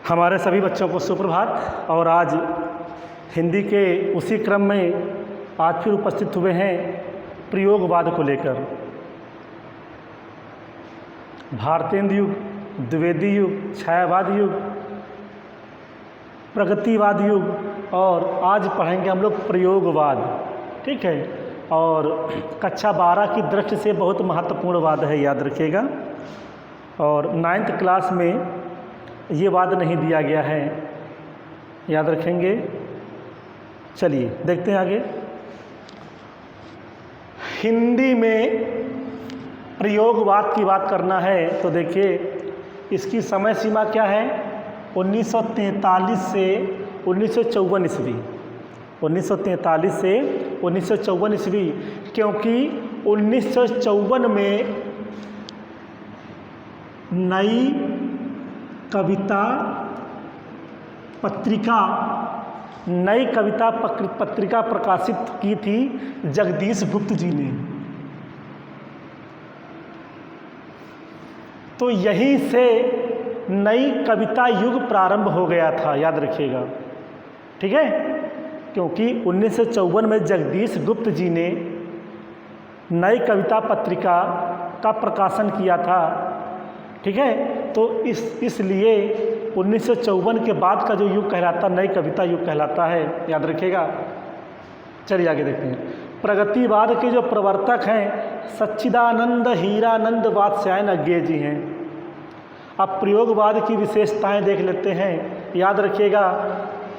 हमारे सभी बच्चों को सुप्रभात। और आज हिंदी के उसी क्रम में आज फिर उपस्थित हुए हैं प्रयोगवाद को लेकर। भारतेंद्र युग, द्विवेदी युग, छायावाद युग, प्रगतिवाद युग और आज पढ़ेंगे हम लोग प्रयोगवाद। ठीक है। और कक्षा 12 की दृष्टि से बहुत महत्वपूर्ण वाद है, याद रखिएगा। और 9th क्लास में ये वाद नहीं दिया गया है, याद रखेंगे। चलिए देखते हैं आगे। हिंदी में प्रयोगवाद की बात करना है तो देखिए इसकी समय सीमा क्या है, 1943 से 1954 ईस्वी। 1943 से 1954 ईस्वी, क्योंकि 1954 में नई कविता पत्रिका प्रकाशित की थी जगदीश गुप्त जी ने। तो यहीं से नई कविता युग प्रारंभ हो गया था, याद रखिएगा। ठीक है। क्योंकि 1954 में जगदीश गुप्त जी ने नई कविता पत्रिका का प्रकाशन किया था। ठीक है। तो इसलिए 1954 के बाद का जो युग कहलाता, नई कविता युग कहलाता है, याद रखिएगा। चलिए आगे देखते हैं। प्रगतिवाद के जो प्रवर्तक हैं सच्चिदानंद हीरानंद वात्स्यायन अज्ञेय जी हैं। अब प्रयोगवाद की विशेषताएं देख लेते हैं, याद रखिएगा।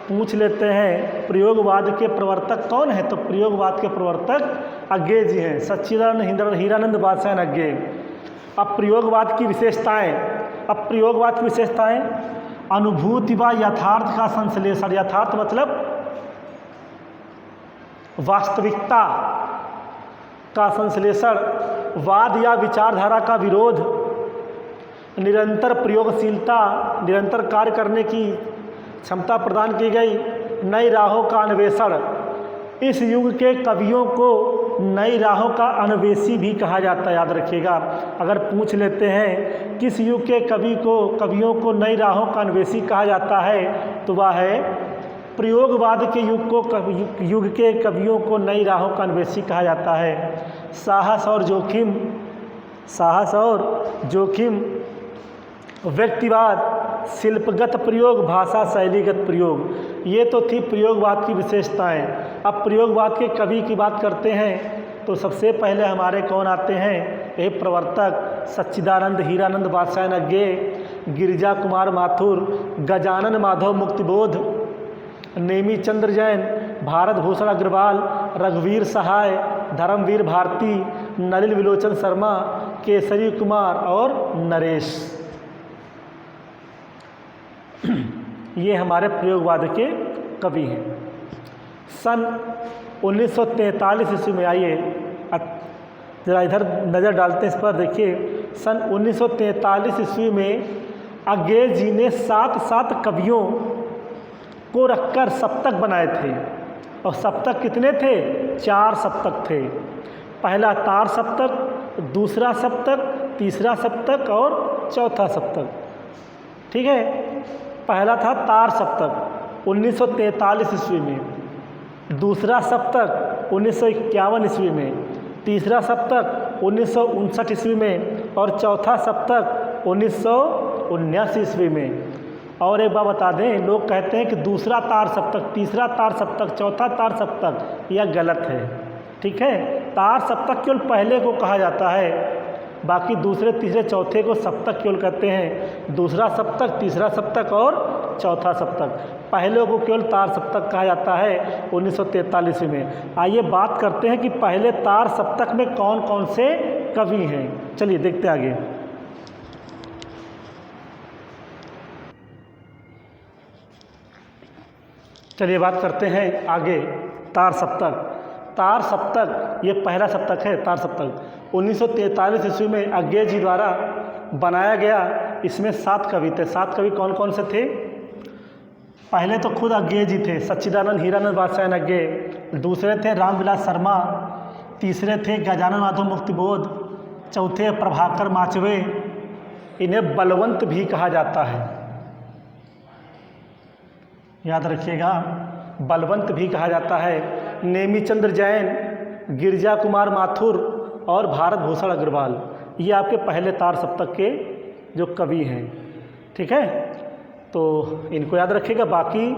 पूछ लेते हैं प्रयोगवाद के प्रवर्तक कौन है, तो प्रयोगवाद के प्रवर्तक अज्ञेय जी हैं, सच्चिदानंद हीरानंद वात्स्यायन अज्ञेय। अब प्रयोगवाद की विशेषताएं, अनुभूति व यथार्थ का संश्लेषण। यथार्थ मतलब वास्तविकता का संश्लेषण, वाद या विचारधारा का विरोध, निरंतर प्रयोगशीलता, निरंतर कार्य करने की क्षमता प्रदान की गई, नई राहों का अन्वेषण। इस युग के कवियों को नई राहों का अन्वेषी भी कहा जाता है, याद रखिएगा। अगर पूछ लेते हैं किस युग के कवियों को नई राहों का अन्वेषी कहा जाता है, तो वह है प्रयोगवाद के युग के कवियों को नई राहों का अन्वेषी कहा जाता है। साहस और जोखिम, व्यक्तिवाद, शिल्पगत प्रयोग, भाषा शैलीगत प्रयोग, ये तो थी प्रयोगवाद की विशेषताएं। अब प्रयोगवाद के कवि की बात करते हैं तो सबसे पहले हमारे कौन आते हैं, ये प्रवर्तक सच्चिदानंद हीरानंद वात्स्यायन अज्ञेय, गिरिजा कुमार माथुर, गजानन माधव मुक्तिबोध, नेमी चंद्र जैन, भारत भूषण अग्रवाल, रघुवीर सहाय, धर्मवीर भारती, नलिन विलोचन शर्मा, केसरी कुमार और नरेश। ये हमारे प्रयोगवाद के कवि हैं। सन 1943 ईस्वी में, आइए जरा इधर नज़र डालते हैं इस पर, देखिए। सन 1943 ईस्वी में अज्ञेय जी ने 7 कवियों को रखकर सप्तक बनाए थे। और सप्तक कितने थे, 4 सप्तक थे। पहला तार सप्तक, दूसरा सप्तक, तीसरा सप्तक और चौथा सप्तक। ठीक है। पहला था तार सप्तक 1943 ईस्वी में, दूसरा सप्तक 1951 ईस्वी में, तीसरा सप्तक 1959 ईस्वी में और चौथा सप्तक 1979 ईस्वी में। और एक बात बता दें, लोग कहते हैं कि दूसरा तार सप्तक, तीसरा तार सप्तक, चौथा तार सप्तक, यह गलत है। ठीक है। तार सप्तक केवल पहले को कहा जाता है, बाकी दूसरे, तीसरे, चौथे को सप्तक केवल कहते हैं। दूसरा सप्तक, तीसरा सप्तक और चौथा सप्तक, पहले को केवल तार सप्तक कहा जाता है 1943 में। आइए बात करते हैं कि पहले तार सप्तक में कौन कौन से कवि हैं। चलिए देखते हैं आगे। चलिए बात करते हैं आगे तार सप्तक। ये पहला सप्तक है, तार सप्तक 1943 ईस्वी में अज्ञेय जी द्वारा बनाया गया। इसमें 7 कवि थे। 7 कवि कौन कौन से थे, पहले तो खुद अज्ञेय जी थे, सच्चिदानंद हीरानंद वात्स्यायन अज्ञेय। दूसरे थे रामविलास शर्मा, तीसरे थे गजानन माधव मुक्तिबोध, चौथे प्रभाकर माचवे, इन्हें बलवंत भी कहा जाता है। याद रखिएगा। बलवंत भी कहा जाता है, नेमीचंद्र जैन, गिरजा कुमार माथुर और भारत भूषण अग्रवाल, ये आपके पहले तार सप्तक के जो कवि हैं। ठीक है, तो इनको याद रखिएगा। बाकी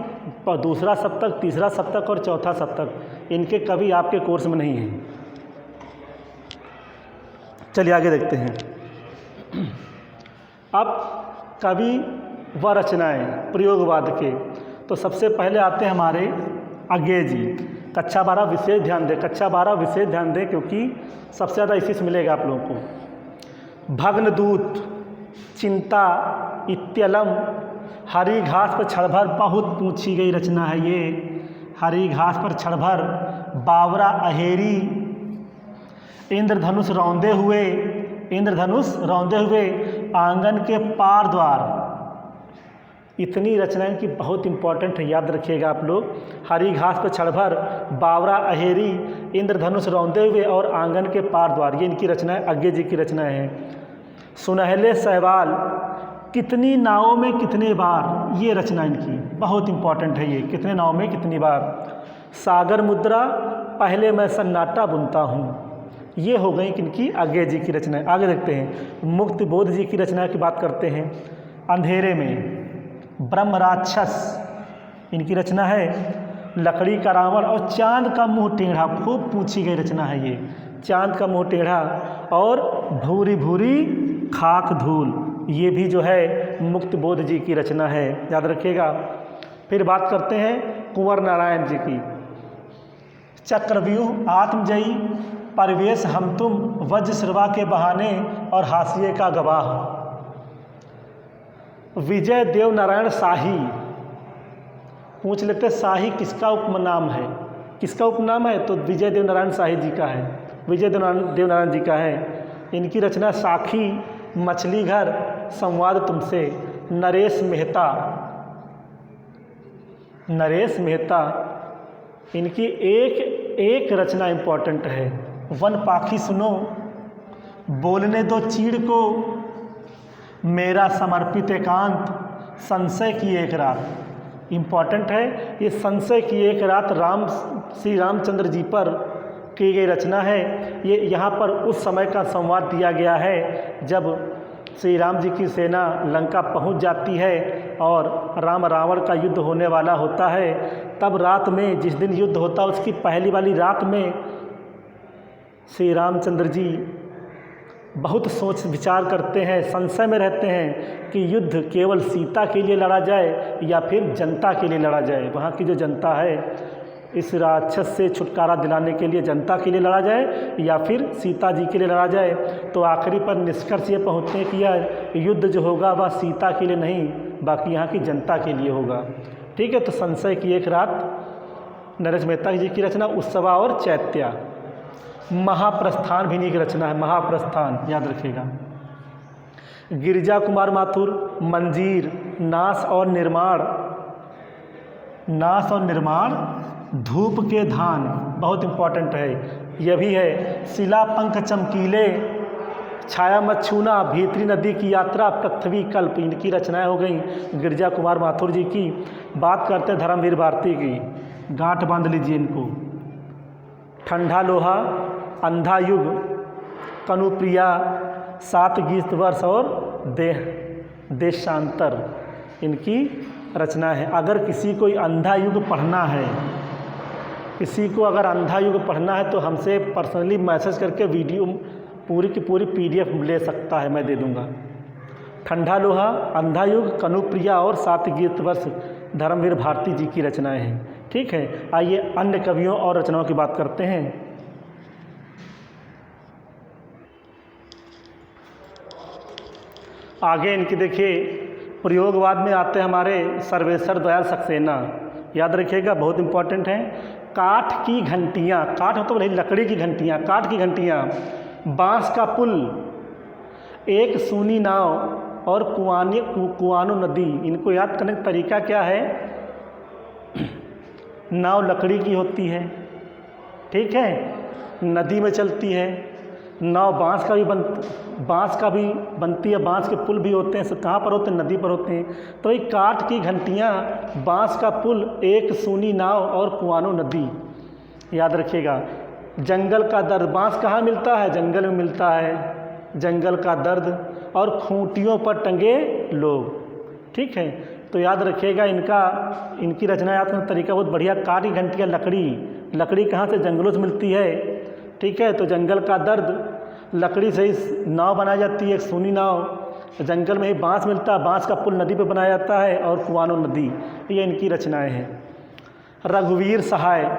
दूसरा सप्तक, तीसरा सप्तक और चौथा सप्तक इनके कवि आपके कोर्स में नहीं हैं। चलिए आगे देखते हैं। अब कवि व रचनाएं प्रयोगवाद के, तो सबसे पहले आते हैं हमारे अज्ञेय जी। कक्षा 12 विशेष ध्यान दें, कक्षा 12 विशेष ध्यान दें, क्योंकि सबसे ज़्यादा इसी से मिलेगा आप लोगों को। भग्नदूत, चिंता, इत्यलम, हरी घास पर क्षणभर, बहुत पूछी गई रचना है ये। हरी घास पर क्षणभर, बावरा अहेरी, इंद्रधनुष रौंदे हुए, इंद्रधनुष रौंदे हुए, आंगन के पार द्वार। इतनी रचनाएं की बहुत इंपॉर्टेंट है, याद रखिएगा आप लोग। हरी घास पर क्षणभर, बावरा अहेरी, इंद्रधनुष रौंदे हुए और आंगन के पार द्वार, ये इनकी रचनाएं, अज्ञेय जी की रचनाएं हैं। सुनहले सहवाल, कितनी नावों में कितने बार, ये रचना इनकी बहुत इंपॉर्टेंट है। ये कितने नावों में कितनी बार। सागर मुद्रा, पहले मैं सन्नाटा बुनता हूँ, ये हो गई इनकी अज्ञेय जी की रचनाएं। आगे देखते हैं। मुक्ति बोध जी की रचना की बात करते हैं। अंधेरे में, ब्रह्म राक्षस, इनकी रचना है। लकड़ी का रावण और चांद का मुंह टेढ़ा, खूब पूछी गई रचना है ये। चांद का मुंह टेढ़ा और भूरी भूरी खाक धूल, ये भी जो है मुक्ति बोध जी की रचना है, याद रखिएगा। फिर बात करते हैं कुंवर नारायण जी की। चक्रव्यूह, आत्मजयी, परिवेश हम तुम, वज्र श्रवा के बहाने और हाशिए का गवाह। विजय देव नारायण शाही, पूछ लेते शाही किसका उपनाम है, किसका उपनाम है, तो विजय देव नारायण शाही जी का है, विजय देव नारायण जी का है। इनकी रचना साखी, मछली घर, संवाद तुमसे। नरेश मेहता, नरेश मेहता, इनकी एक एक रचना इंपॉर्टेंट है। वन पाखी सुनो, बोलने दो चीड़ को, मेरा समर्पित एकांत, संशय की एक रात। इम्पॉर्टेंट है ये। संशय की एक रात श्री रामचंद्र जी पर की गई रचना है। ये यहाँ पर उस समय का संवाद दिया गया है जब श्री राम जी की सेना लंका पहुँच जाती है और राम रावण का युद्ध होने वाला होता है। तब रात में, जिस दिन युद्ध होता है उसकी पहली वाली रात में श्री रामचंद्र जी बहुत सोच विचार करते हैं, संशय में रहते हैं कि युद्ध केवल सीता के लिए लड़ा जाए या फिर जनता के लिए लड़ा जाए। वहाँ की जो जनता है, इस राक्षस से छुटकारा दिलाने के लिए जनता के लिए लड़ा जाए या फिर सीता जी के लिए लड़ा जाए। तो आखिरी पर निष्कर्ष ये पहुँचते हैं कि यार युद्ध जो होगा वह सीता के लिए नहीं, बाकी यहाँ की जनता के लिए होगा। ठीक है, तो संशय की एक रात नरेश मेहता जी की रचना। उत्सवा और चैत्या। महाप्रस्थान भी इन्हीं की रचना है, महाप्रस्थान, याद रखिएगा। गिरजा कुमार माथुर, मंजीर, नाश और निर्माण, नाश और निर्माण, धूप के धान, बहुत इंपॉर्टेंट है यह भी है। शिला पंख चमकीले, छाया मत छूना, भीतरी नदी की यात्रा, पृथ्वी कल्प, इनकी रचनाएं हो गई गिरजा कुमार माथुर जी की। बात करते हैं धर्मवीर भारती की, गांठ बांध लीजिए इनको। ठंडा लोहा, अंधा युग, कनुप्रिया, 7 गीत वर्ष और देशांतर, इनकी रचना है। अगर किसी को अंधा युग पढ़ना है, किसी को अगर अंधा युग पढ़ना है तो हमसे पर्सनली मैसेज करके वीडियो पूरी की पूरी PDF ले सकता है, मैं दे दूंगा। ठंडा लोहा, अंधा युग, कनुप्रिया और 7 गीत वर्ष धर्मवीर भारती जी की रचनाएं हैं। ठीक है, आइए अन्य कवियों और रचनाओं की बात करते हैं। आगे इनकी देखिए, प्रयोगवाद में आते हैं हमारे सर्वेश्वर दयाल सक्सेना, याद रखिएगा, बहुत इंपॉर्टेंट हैं। काठ की घंटियाँ, काठ तो नहीं, लकड़ी की घंटियाँ, काठ की घंटियाँ, बांस का पुल, एक सूनी नाव और कुआनो नदी। इनको याद करने का तरीका क्या है, नाव लकड़ी की होती है, ठीक है, नदी में चलती है। नाव बांस का भी बांस का भी बनती है, बांस के पुल भी होते हैं। कहाँ पर होते हैं? नदी पर होते हैं। तो ये काठ की घंटियाँ, बांस का पुल, एक सूनी नाव और कुआनो नदी, याद रखिएगा। जंगल का दर्द, बांस कहाँ मिलता है? जंगल में मिलता है। जंगल का दर्द और खूंटियों पर टंगे लोग, ठीक है। तो याद रखिएगा इनकी रचना याद करने का तरीका बहुत बढ़िया। काठ की घंटियाँ, लकड़ी कहाँ से? जंगलों से मिलती है, ठीक है। तो जंगल का दर्द, लकड़ी से ही नाव बनाई जाती है, एक सूनी नाव। जंगल में ही बांस मिलता है, बांस का पुल नदी पे बनाया जाता है, और कुआनो नदी, ये इनकी रचनाएं हैं। रघुवीर सहाय,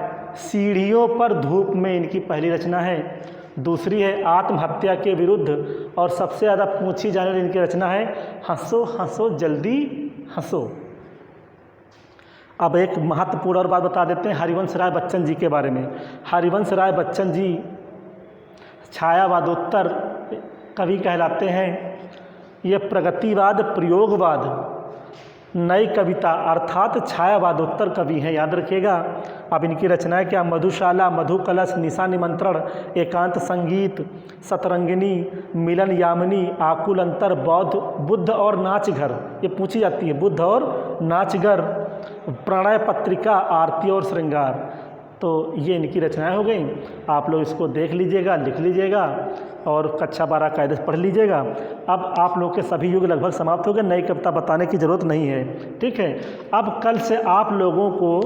सीढ़ियों पर धूप में, इनकी पहली रचना है। दूसरी है आत्महत्या के विरुद्ध, और सबसे ज़्यादा पूछी जाने वाली इनकी रचना है हंसो हंसो जल्दी हंसो। अब एक महत्वपूर्ण और बात बता देते हैं हरिवंश राय बच्चन जी के बारे में। हरिवंश राय बच्चन जी छायावादोत्तर कवि कहलाते हैं। ये प्रगतिवाद, प्रयोगवाद, नई कविता अर्थात छायावादोत्तर कवि हैं, याद रखिएगा। अब इनकी रचनाएं क्या? मधुशाला, मधुकलश, निशा निमंत्रण, एकांत संगीत, सतरंगिनी, मिलन यामिनी, आकुल अंतर, बुद्ध और नाचघर, ये पूछी जाती है, बुद्ध और नाचघर, प्रणय पत्रिका, आरती और श्रृंगार। तो ये इनकी रचनाएं हो गई। आप लोग इसको देख लीजिएगा, लिख लीजिएगा और कक्षा 12 कायदे से पढ़ लीजिएगा। अब आप लोग के सभी युग लगभग समाप्त हो गए, नई कविता बताने की ज़रूरत नहीं है, ठीक है। अब कल से आप लोगों को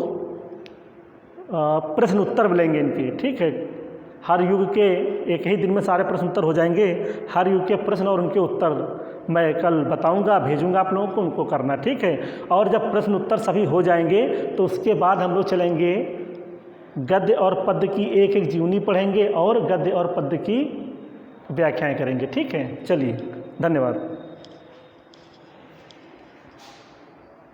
प्रश्न उत्तर मिलेंगे इनके, ठीक है। हर युग के एक ही दिन में सारे प्रश्न उत्तर हो जाएंगे। हर युग के प्रश्न और उनके उत्तर मैं कल बताऊंगा, भेजूंगा आप लोगों को, उनको करना, ठीक है। और जब प्रश्न उत्तर सभी हो जाएंगे तो उसके बाद हम लोग चलेंगे गद्य और पद्य की एक एक जीवनी पढ़ेंगे और गद्य और पद्य की व्याख्याएं करेंगे, ठीक है। चलिए, धन्यवाद।